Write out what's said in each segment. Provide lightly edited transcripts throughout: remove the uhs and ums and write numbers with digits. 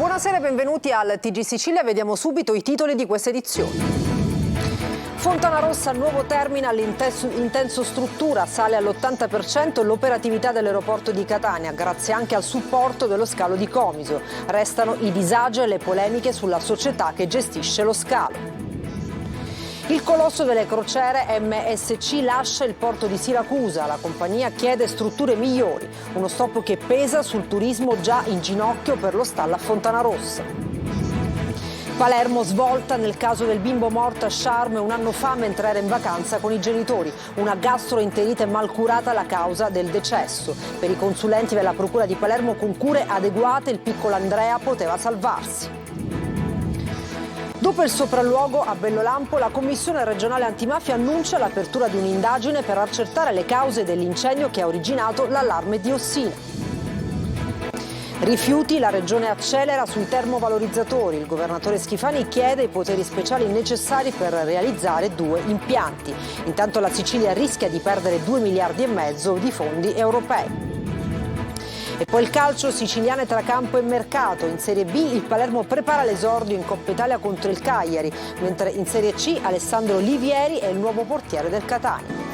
Buonasera e benvenuti al TG Sicilia. Vediamo subito i titoli di questa edizione. Fontanarossa, nuovo terminal in tensostruttura, sale all'80% l'operatività dell'aeroporto di Catania, grazie anche al supporto dello scalo di Comiso. Restano i disagi e le polemiche sulla società che gestisce lo scalo. Il colosso delle crociere MSC lascia il porto di Siracusa. La compagnia chiede strutture migliori, uno stop che pesa sul turismo già in ginocchio per lo stallo a Fontanarossa. Palermo, svolta nel caso del bimbo morto a Charme un anno fa mentre era in vacanza con i genitori. Una gastroenterite mal curata la causa del decesso. Per i consulenti della Procura di Palermo, con cure adeguate, il piccolo Andrea poteva salvarsi. Dopo il sopralluogo a Bellolampo, la Commissione regionale antimafia annuncia l'apertura di un'indagine per accertare le cause dell'incendio che ha originato l'allarme diossina. Rifiuti, la Regione accelera sui termovalorizzatori. Il governatore Schifani chiede i poteri speciali necessari per realizzare 2 impianti. Intanto la Sicilia rischia di perdere 2,5 miliardi di fondi europei. E poi il calcio, siciliane tra campo e mercato. In Serie B il Palermo prepara l'esordio in Coppa Italia contro il Cagliari, mentre in Serie C Alessandro Livieri è il nuovo portiere del Catania.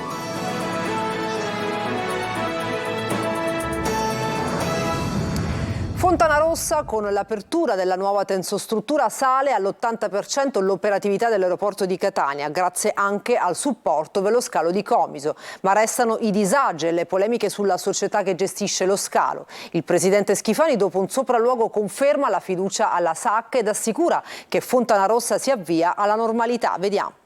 Fontanarossa, con l'apertura della nuova tensostruttura, sale all'80% l'operatività dell'aeroporto di Catania, grazie anche al supporto dello scalo di Comiso. Ma restano i disagi e le polemiche sulla società che gestisce lo scalo. Il presidente Schifani, dopo un sopralluogo, conferma la fiducia alla SAC ed assicura che Fontanarossa si avvia alla normalità. Vediamo.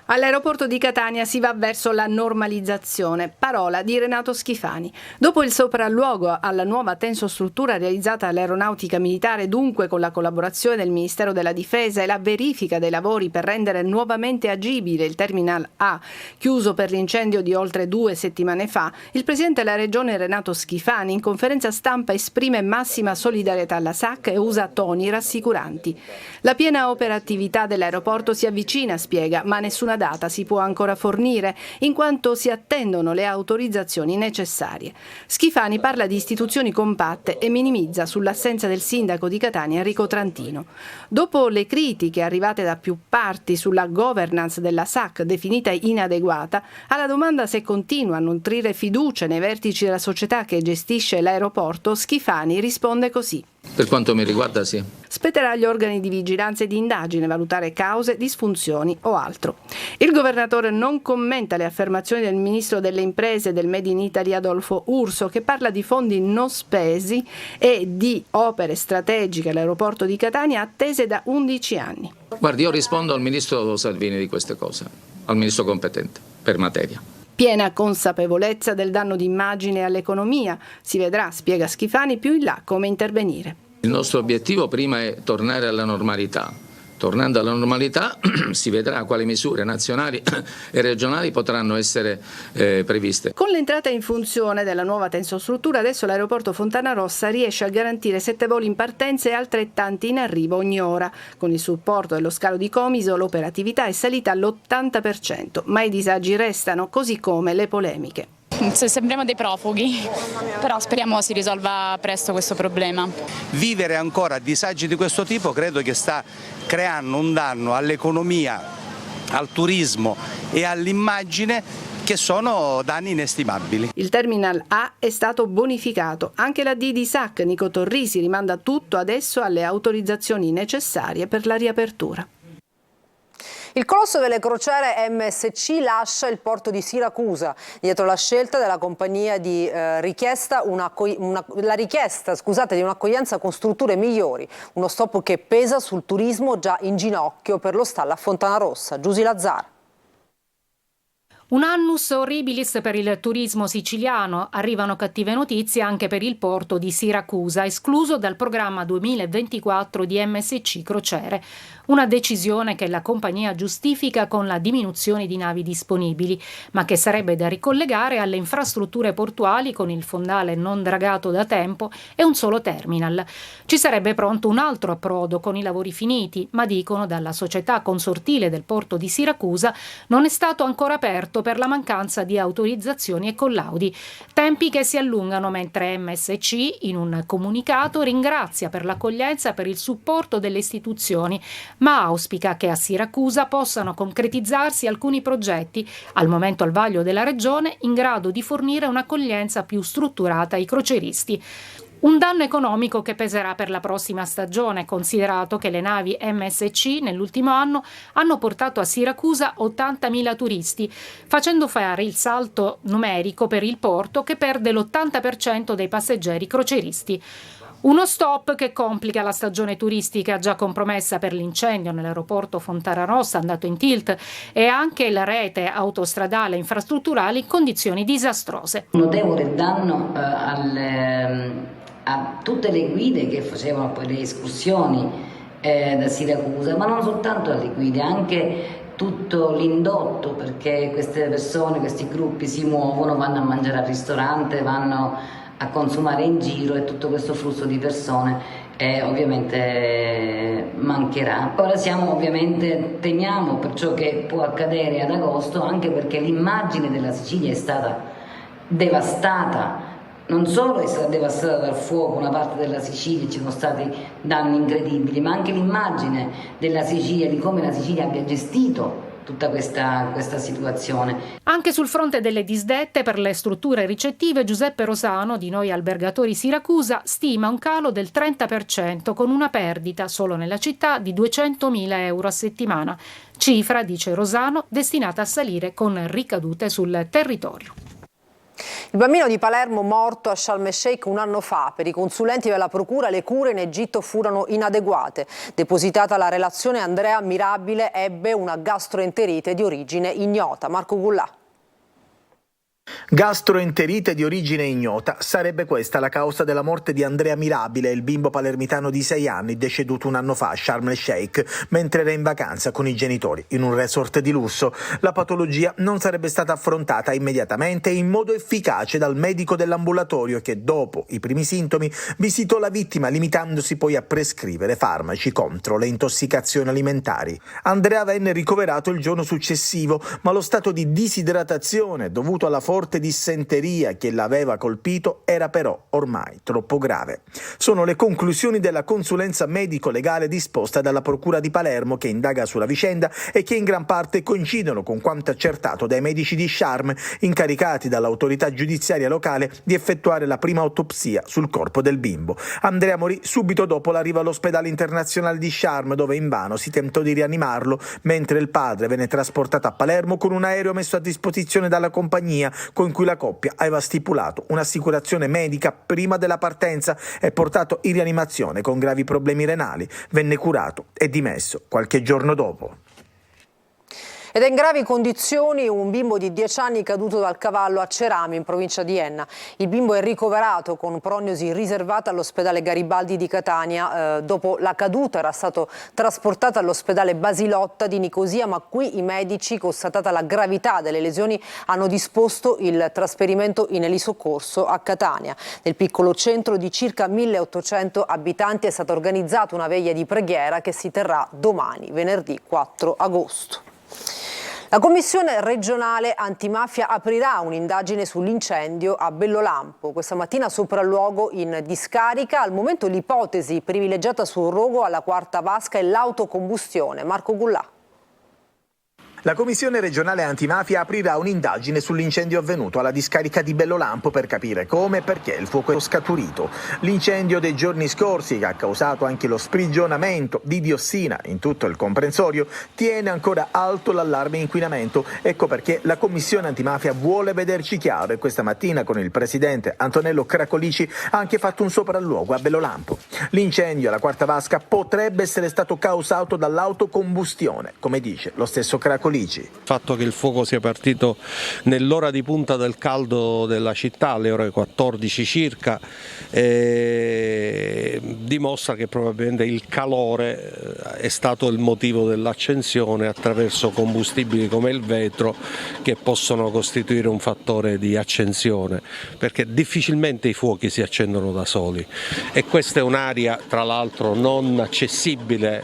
All'aeroporto di Catania si va verso la normalizzazione, parola di Renato Schifani. Dopo il sopralluogo alla nuova tensostruttura realizzata all'Aeronautica Militare, dunque con la collaborazione del Ministero della Difesa e la verifica dei lavori per rendere nuovamente agibile il Terminal A, chiuso per l'incendio di oltre 2 settimane fa, il Presidente della Regione Renato Schifani in conferenza stampa esprime massima solidarietà alla SAC e usa toni rassicuranti. La piena operatività dell'aeroporto si avvicina, spiega, ma nessuna data si può ancora fornire, in quanto si attendono le autorizzazioni necessarie. Schifani parla di istituzioni compatte e minimizza sull'assenza del sindaco di Catania Enrico Trantino. Dopo le critiche arrivate da più parti sulla governance della SAC definita inadeguata, alla domanda se continua a nutrire fiducia nei vertici della società che gestisce l'aeroporto, Schifani risponde così. Per quanto mi riguarda sì. Spetterà agli organi di vigilanza e di indagine valutare cause, disfunzioni o altro. Il governatore non commenta le affermazioni del ministro delle imprese del Made in Italy Adolfo Urso, che parla di fondi non spesi e di opere strategiche all'aeroporto di Catania attese da 11 anni. Guardi, io rispondo al ministro Salvini di queste cose, al ministro competente per materia. Piena consapevolezza del danno d'immagine all'economia. Si vedrà, spiega Schifani, più in là come intervenire. Il nostro obiettivo prima è tornare alla normalità. Tornando alla normalità si vedrà quali misure nazionali e regionali potranno essere previste. Con l'entrata in funzione della nuova tensostruttura, adesso l'aeroporto Fontanarossa riesce a garantire 7 voli in partenza e altrettanti in arrivo ogni ora. Con il supporto dello scalo di Comiso l'operatività è salita all'80%, ma i disagi restano, così come le polemiche. Sembriamo dei profughi, però speriamo si risolva presto questo problema. Vivere ancora disagi di questo tipo credo che sta creando un danno all'economia, al turismo e all'immagine, che sono danni inestimabili. Il Terminal A è stato bonificato. Anche la D di SAC, Nico Torrisi, rimanda tutto adesso alle autorizzazioni necessarie per la riapertura. Il colosso delle crociere MSC lascia il porto di Siracusa. Dietro la scelta della compagnia di la richiesta di un'accoglienza con strutture migliori. Uno stop che pesa sul turismo già in ginocchio per lo stallo a Fontanarossa. Giusy Lazzara. Un annus horribilis per il turismo siciliano. Arrivano cattive notizie anche per il porto di Siracusa, escluso dal programma 2024 di MSC Crociere. Una decisione che la compagnia giustifica con la diminuzione di navi disponibili, ma che sarebbe da ricollegare alle infrastrutture portuali con il fondale non dragato da tempo e un solo terminal. Ci sarebbe pronto un altro approdo con i lavori finiti, ma dicono dalla società consortile del porto di Siracusa non è stato ancora aperto porto per la mancanza di autorizzazioni e collaudi. Tempi che si allungano mentre MSC, in un comunicato, ringrazia per l'accoglienza e per il supporto delle istituzioni, ma auspica che a Siracusa possano concretizzarsi alcuni progetti, al momento al vaglio della Regione, in grado di fornire un'accoglienza più strutturata ai crocieristi. Un danno economico che peserà per la prossima stagione, considerato che le navi MSC nell'ultimo anno hanno portato a Siracusa 80.000 turisti, facendo fare il salto numerico per il porto che perde l'80% dei passeggeri crocieristi. Uno stop che complica la stagione turistica già compromessa per l'incendio nell'aeroporto Fontanarossa andato in tilt e anche la rete autostradale e infrastrutturale in condizioni disastrose. Un notevole danno a tutte le guide che facevano poi le escursioni da Siracusa, ma non soltanto alle guide, anche tutto l'indotto, perché queste persone, questi gruppi si muovono, vanno a mangiare al ristorante, vanno a consumare in giro e tutto questo flusso di persone ovviamente mancherà. Ora temiamo per ciò che può accadere ad agosto, anche perché l'immagine della Sicilia è stata devastata. Non solo è stata devastata dal fuoco una parte della Sicilia, ci sono stati danni incredibili, ma anche l'immagine della Sicilia, di come la Sicilia abbia gestito tutta questa situazione. Anche sul fronte delle disdette per le strutture ricettive, Giuseppe Rosano, di Noi Albergatori Siracusa, stima un calo del 30%, con una perdita solo nella città di 200.000 euro a settimana. Cifra, dice Rosano, destinata a salire con ricadute sul territorio. Il bambino di Palermo morto a Sharm el-Sheikh un anno fa. Per i consulenti della procura le cure in Egitto furono inadeguate. Depositata la relazione, Andrea Mirabile ebbe una gastroenterite di origine ignota. Marco Gullà. Gastroenterite di origine ignota, sarebbe questa la causa della morte di Andrea Mirabile, il bimbo palermitano di 6 anni deceduto un anno fa a Sharm el-Sheikh mentre era in vacanza con i genitori in un resort di lusso. La patologia non sarebbe stata affrontata immediatamente e in modo efficace dal medico dell'ambulatorio che, dopo i primi sintomi, visitò la vittima limitandosi poi a prescrivere farmaci contro le intossicazioni alimentari. Andrea venne ricoverato il giorno successivo, ma lo stato di disidratazione dovuto alla forte dissenteria che l'aveva colpito era però ormai troppo grave. Sono le conclusioni della consulenza medico-legale disposta dalla Procura di Palermo, che indaga sulla vicenda e che in gran parte coincidono con quanto accertato dai medici di Sharm, incaricati dall'autorità giudiziaria locale di effettuare la prima autopsia sul corpo del bimbo. Andrea morì subito dopo l'arrivo all'ospedale internazionale di Sharm, dove invano si tentò di rianimarlo, mentre il padre venne trasportato a Palermo con un aereo messo a disposizione dalla compagnia con cui la coppia aveva stipulato un'assicurazione medica prima della partenza e portato in rianimazione con gravi problemi renali. Venne curato e dimesso qualche giorno dopo. Ed è in gravi condizioni un bimbo di 10 anni caduto dal cavallo a Cerami, in provincia di Enna. Il bimbo è ricoverato con prognosi riservata all'ospedale Garibaldi di Catania. Dopo la caduta era stato trasportato all'ospedale Basilotta di Nicosia, ma qui i medici, constatata la gravità delle lesioni, hanno disposto il trasferimento in elisoccorso a Catania. Nel piccolo centro di circa 1.800 abitanti è stata organizzata una veglia di preghiera che si terrà domani, venerdì 4 agosto. La Commissione regionale antimafia aprirà un'indagine sull'incendio a Bellolampo. Questa mattina sopralluogo in discarica. Al momento l'ipotesi privilegiata sul rogo alla Quarta Vasca è l'autocombustione. Marco Gullà. La Commissione regionale antimafia aprirà un'indagine sull'incendio avvenuto alla discarica di Bellolampo per capire come e perché il fuoco è scaturito. L'incendio dei giorni scorsi, che ha causato anche lo sprigionamento di diossina in tutto il comprensorio, tiene ancora alto l'allarme inquinamento. Ecco perché la Commissione antimafia vuole vederci chiaro e questa mattina con il presidente Antonello Cracolici ha anche fatto un sopralluogo a Bellolampo. L'incendio alla Quarta Vasca potrebbe essere stato causato dall'autocombustione, come dice lo stesso Cracolici. Il fatto che il fuoco sia partito nell'ora di punta del caldo della città, alle ore 14 circa, dimostra che probabilmente il calore è stato il motivo dell'accensione attraverso combustibili come il vetro, che possono costituire un fattore di accensione, perché difficilmente i fuochi si accendono da soli e questa è un'area tra l'altro non accessibile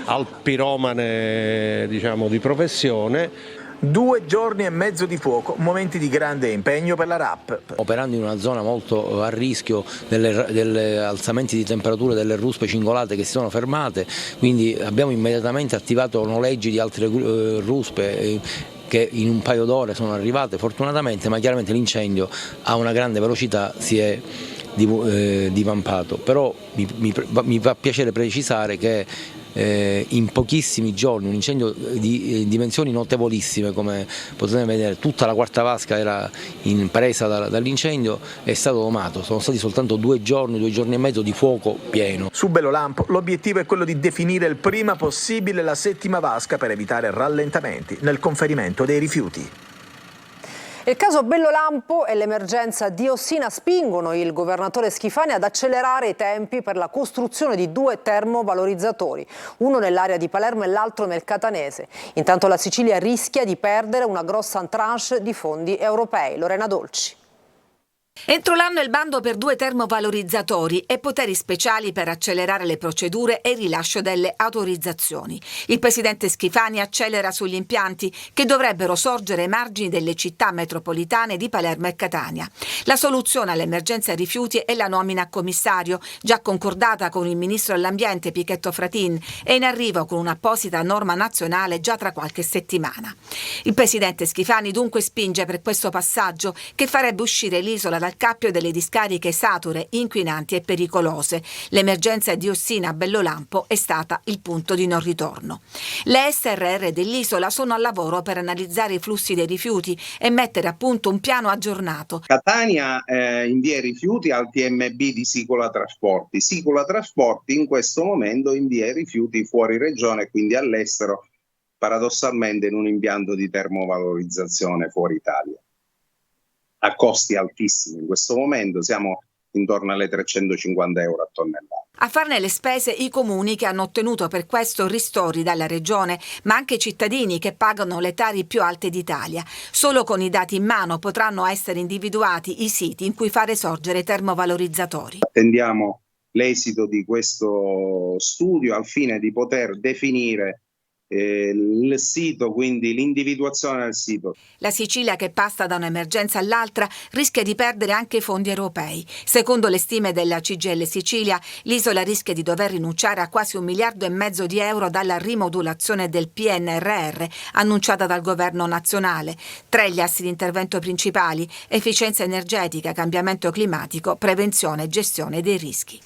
al piromane di professione. 2 giorni e mezzo di fuoco, momenti di grande impegno per la RAP. Operando in una zona molto a rischio delle alzamenti di temperatura delle ruspe cingolate che si sono fermate, quindi abbiamo immediatamente attivato noleggi di altre ruspe che in un paio d'ore sono arrivate fortunatamente, ma chiaramente l'incendio a una grande velocità si è divampato. Però mi fa piacere precisare che in pochissimi giorni un incendio di dimensioni notevolissime, come potete vedere, tutta la quarta vasca era presa dall'incendio, è stato domato. Sono stati soltanto 2 giorni e mezzo di fuoco pieno. Su Bellolampo l'obiettivo è quello di definire il prima possibile la 7ª vasca per evitare rallentamenti nel conferimento dei rifiuti. Il caso Bellolampo e l'emergenza diossina spingono il governatore Schifani ad accelerare i tempi per la costruzione di 2 termovalorizzatori, uno nell'area di Palermo e l'altro nel Catanese. Intanto la Sicilia rischia di perdere una grossa tranche di fondi europei. Lorena Dolci. Entro l'anno il bando per 2 termovalorizzatori e poteri speciali per accelerare le procedure e il rilascio delle autorizzazioni. Il presidente Schifani accelera sugli impianti che dovrebbero sorgere ai margini delle città metropolitane di Palermo e Catania. La soluzione all'emergenza rifiuti è la nomina a commissario, già concordata con il ministro dell'Ambiente Pichetto Fratin e in arrivo con un'apposita norma nazionale già tra qualche settimana. Il presidente Schifani dunque spinge per questo passaggio che farebbe uscire l'isola dal cappio delle discariche sature, inquinanti e pericolose. L'emergenza diossina a Bellolampo è stata il punto di non ritorno. Le SRR dell'isola sono al lavoro per analizzare i flussi dei rifiuti e mettere a punto un piano aggiornato. Catania invia i rifiuti al TMB di Sicola Trasporti. Sicola Trasporti in questo momento invia i rifiuti fuori regione, quindi all'estero, paradossalmente in un impianto di termovalorizzazione fuori Italia, a costi altissimi. In questo momento siamo intorno alle 350 euro a tonnellata. A farne le spese i comuni che hanno ottenuto per questo ristori dalla regione, ma anche i cittadini che pagano le tariffe più alte d'Italia. Solo con i dati in mano potranno essere individuati i siti in cui fare sorgere i termovalorizzatori. Attendiamo l'esito di questo studio al fine di poter definire il sito, quindi l'individuazione del sito. La Sicilia, che passa da un'emergenza all'altra, rischia di perdere anche i fondi europei. Secondo le stime della CGIL Sicilia, l'isola rischia di dover rinunciare a quasi 1,5 miliardi di euro dalla rimodulazione del PNRR annunciata dal governo nazionale. 3 gli assi di intervento principali: efficienza energetica, cambiamento climatico, prevenzione e gestione dei rischi.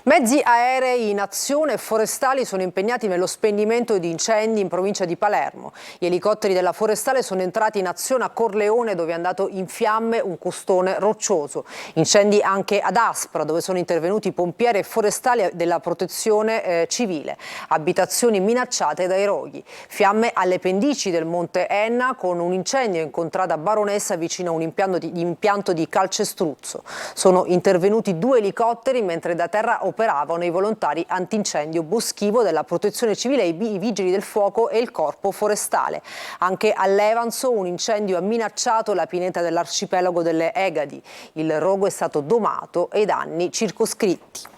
Mezzi aerei in azione e forestali sono impegnati nello spegnimento di incendi in provincia di Palermo. Gli elicotteri della forestale sono entrati in azione a Corleone, dove è andato in fiamme un costone roccioso. Incendi anche ad Aspra, dove sono intervenuti pompieri e forestali della protezione civile. Abitazioni minacciate dai roghi. Fiamme alle pendici del Monte Enna, con un incendio in contrada Baronessa vicino a un impianto di calcestruzzo. Sono intervenuti 2 elicotteri, mentre da terra operavano i volontari antincendio boschivo della protezione civile, i vigili del fuoco e il corpo forestale. Anche all'Evanso un incendio ha minacciato la pineta dell'arcipelago delle Egadi. Il rogo è stato domato e i danni circoscritti.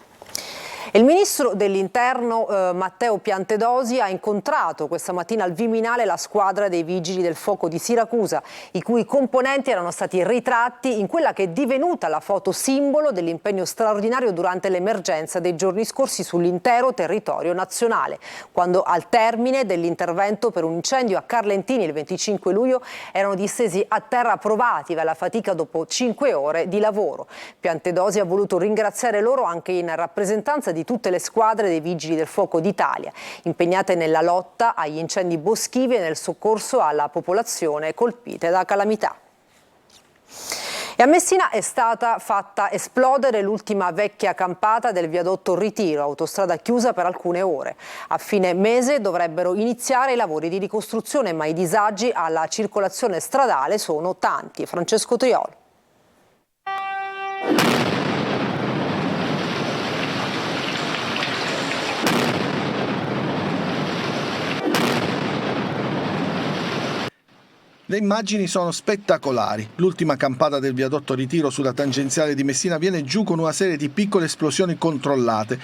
Il ministro dell'Interno Matteo Piantedosi ha incontrato questa mattina al Viminale la squadra dei Vigili del Fuoco di Siracusa, i cui componenti erano stati ritratti in quella che è divenuta la foto simbolo dell'impegno straordinario durante l'emergenza dei giorni scorsi sull'intero territorio nazionale, quando al termine dell'intervento per un incendio a Carlentini il 25 luglio erano distesi a terra provati dalla fatica dopo 5 ore di lavoro. Piantedosi ha voluto ringraziare loro anche in rappresentanza di tutte le squadre dei Vigili del Fuoco d'Italia, impegnate nella lotta agli incendi boschivi e nel soccorso alla popolazione colpite da calamità. E a Messina è stata fatta esplodere l'ultima vecchia campata del viadotto Ritiro, autostrada chiusa per alcune ore. A fine mese dovrebbero iniziare i lavori di ricostruzione, ma i disagi alla circolazione stradale sono tanti. Francesco Triolo. Le immagini sono spettacolari. L'ultima campata del viadotto Ritiro sulla tangenziale di Messina viene giù con una serie di piccole esplosioni controllate.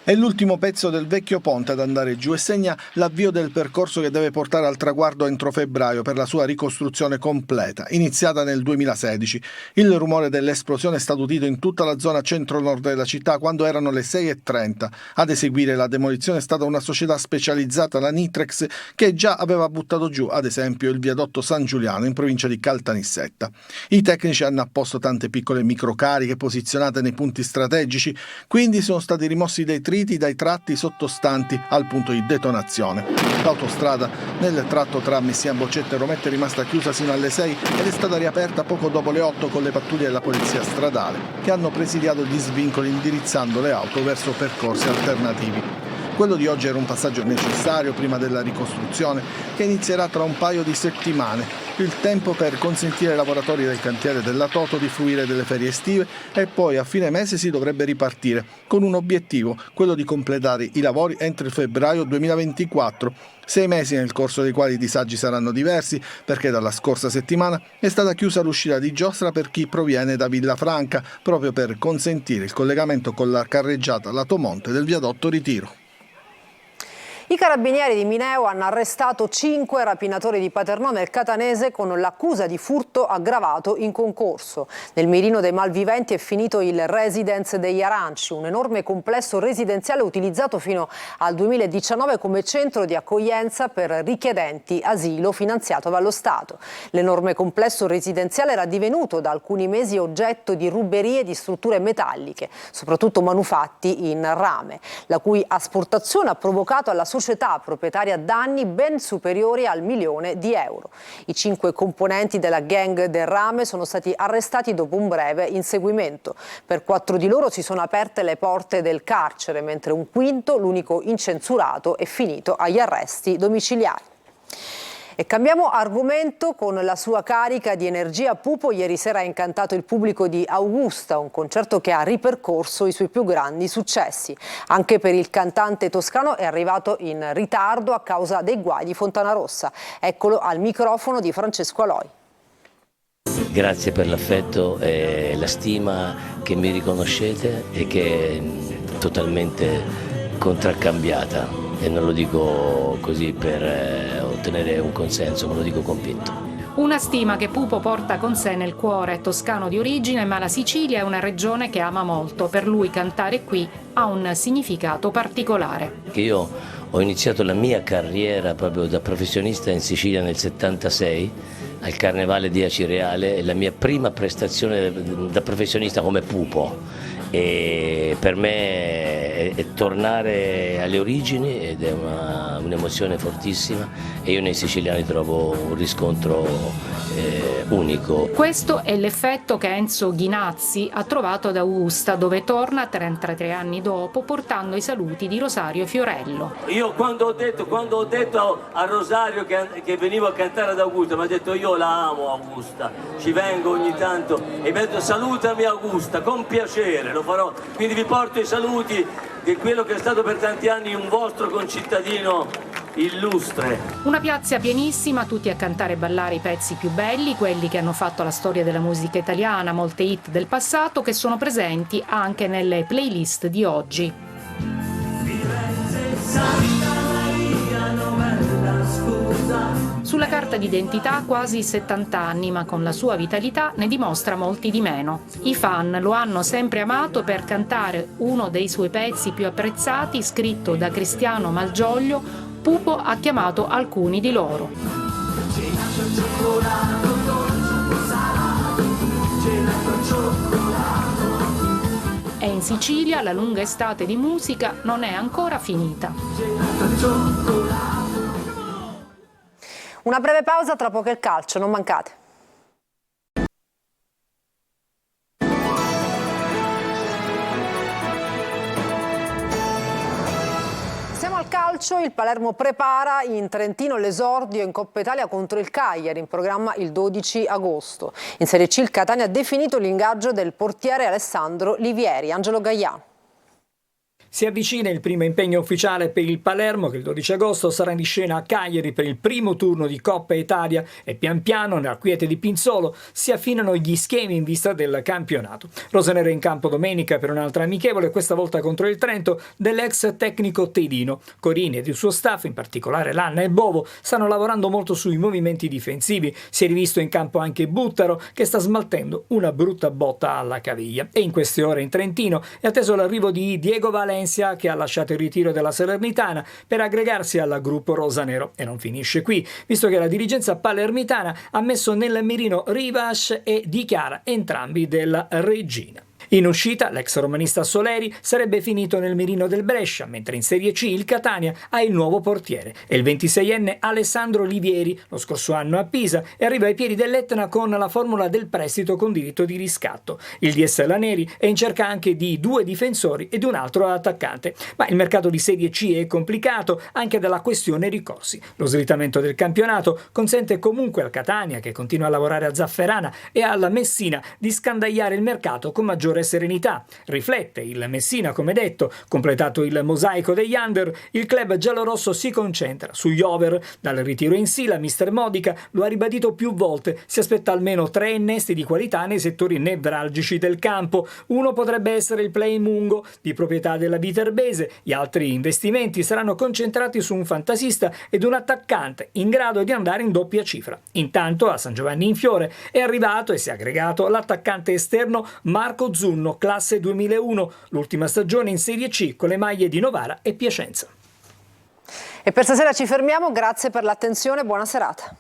È l'ultimo pezzo del vecchio ponte ad andare giù e segna l'avvio del percorso che deve portare al traguardo entro febbraio per la sua ricostruzione completa, iniziata nel 2016. Il rumore dell'esplosione è stato udito in tutta la zona centro-nord della città quando erano le 6:30. Ad eseguire la demolizione è stata una società specializzata, la Nitrex, che già aveva buttato giù, ad esempio, il viadotto San Giuliano in provincia di Caltanissetta. I tecnici hanno apposto tante piccole microcariche posizionate nei punti strategici, quindi sono stati rimossi dei dai tratti sottostanti al punto di detonazione. L'autostrada nel tratto tra Messina Boccetta e Rometta è rimasta chiusa sino alle 6 ed è stata riaperta poco dopo le 8 con le pattuglie della polizia stradale che hanno presidiato gli svincoli indirizzando le auto verso percorsi alternativi. Quello di oggi era un passaggio necessario prima della ricostruzione che inizierà tra un paio di settimane, il tempo per consentire ai lavoratori del cantiere della Toto di fruire delle ferie estive e poi a fine mese si dovrebbe ripartire con un obiettivo, quello di completare i lavori entro il febbraio 2024. 6 mesi nel corso dei quali i disagi saranno diversi perché dalla scorsa settimana è stata chiusa l'uscita di Giostra per chi proviene da Villafranca proprio per consentire il collegamento con la carreggiata lato monte del viadotto Ritiro. I carabinieri di Mineo hanno arrestato 5 rapinatori di Paternò nel Catanese con l'accusa di furto aggravato in concorso. Nel mirino dei malviventi è finito il Residence degli Aranci, un enorme complesso residenziale utilizzato fino al 2019 come centro di accoglienza per richiedenti asilo finanziato dallo Stato. L'enorme complesso residenziale era divenuto da alcuni mesi oggetto di ruberie di strutture metalliche, soprattutto manufatti in rame, la cui asportazione ha provocato alla società proprietaria danni ben superiori al €1.000.000. I 5 componenti della gang del rame sono stati arrestati dopo un breve inseguimento. Per 4 di loro si sono aperte le porte del carcere, mentre un quinto, l'unico incensurato, è finito agli arresti domiciliari. E cambiamo argomento. Con la sua carica di energia, Pupo ieri sera ha incantato il pubblico di Augusta, un concerto che ha ripercorso i suoi più grandi successi. Anche per il cantante toscano è arrivato in ritardo a causa dei guai di Fontanarossa. Eccolo al microfono di Francesco Aloi. Grazie per l'affetto e la stima che mi riconoscete e che è totalmente contraccambiata. E non lo dico così per ottenere un consenso, ma lo dico convinto. Una stima che Pupo porta con sé nel cuore, toscano di origine, ma la Sicilia è una regione che ama molto. Per lui cantare qui ha un significato particolare. Io ho iniziato la mia carriera proprio da professionista in Sicilia nel 76 al Carnevale di Acireale, la mia prima prestazione da professionista come Pupo. E per me è tornare alle origini ed è un'emozione fortissima e io nei siciliani trovo un riscontro unico. Questo è l'effetto che Enzo Ghinazzi ha trovato ad Augusta, dove torna 33 anni dopo portando i saluti di Rosario Fiorello. Io quando ho detto a Rosario che venivo a cantare ad Augusta, mi ha detto io la amo Augusta, ci vengo ogni tanto e mi ha detto salutami Augusta, con piacere lo farò, quindi vi porto i saluti di quello che è stato per tanti anni un vostro concittadino illustre. Una piazza pienissima, tutti a cantare e ballare i pezzi più belli, quelli che hanno fatto la storia della musica italiana, molte hit del passato che sono presenti anche nelle playlist di oggi. Sulla carta d'identità quasi 70 anni, ma con la sua vitalità ne dimostra molti di meno. I fan lo hanno sempre amato per cantare uno dei suoi pezzi più apprezzati, scritto da Cristiano Malgioglio. Pupo ha chiamato alcuni di loro. E in Sicilia la lunga estate di musica non è ancora finita. Una breve pausa, tra poco il calcio, non mancate. Siamo al calcio, il Palermo prepara in Trentino l'esordio in Coppa Italia contro il Cagliari, in programma il 12 agosto. In Serie C il Catania ha definito l'ingaggio del portiere Alessandro Livieri. Angelo Gaiano. Si avvicina il primo impegno ufficiale per il Palermo, che il 12 agosto sarà in scena a Cagliari per il primo turno di Coppa Italia, e pian piano nella quiete di Pinzolo si affinano gli schemi in vista del campionato. Rosanero è in campo domenica per un'altra amichevole, questa volta contro il Trento, dell'ex tecnico Tedino. Corini ed il suo staff, in particolare Lanna e Bovo, stanno lavorando molto sui movimenti difensivi. Si è rivisto in campo anche Buttaro, che sta smaltendo una brutta botta alla caviglia. E in queste ore in Trentino è atteso l'arrivo di Diego Valencia, che ha lasciato il ritiro della Salernitana per aggregarsi al gruppo rosanero. E non finisce qui, visto che la dirigenza palermitana ha messo nel mirino Rivas e Di Chiara, entrambi della Reggina. In uscita, l'ex romanista Soleri sarebbe finito nel mirino del Brescia, mentre in Serie C il Catania ha il nuovo portiere. È il 26enne Alessandro Livieri, lo scorso anno a Pisa, e arriva ai piedi dell'Etna con la formula del prestito con diritto di riscatto. Il DS Laneri è in cerca anche di 2 difensori e di un altro attaccante. Ma il mercato di Serie C è complicato anche dalla questione ricorsi. Lo slittamento del campionato consente comunque al Catania, che continua a lavorare a Zafferana, e alla Messina di scandagliare il mercato con maggiore serenità. Riflette il Messina, come detto, completato il mosaico degli under, il club giallorosso si concentra sugli over. Dal ritiro in Sila, mister Modica lo ha ribadito più volte, si aspetta almeno 3 innesti di qualità nei settori nevralgici del campo. Uno potrebbe essere il Play Mungo, di proprietà della Viterbese. Gli altri investimenti saranno concentrati su un fantasista ed un attaccante in grado di andare in doppia cifra. Intanto a San Giovanni in Fiore è arrivato e si è aggregato l'attaccante esterno Marco Zunno, classe 2001, l'ultima stagione in Serie C con le maglie di Novara e Piacenza. E per stasera ci fermiamo, grazie per l'attenzione, buona serata.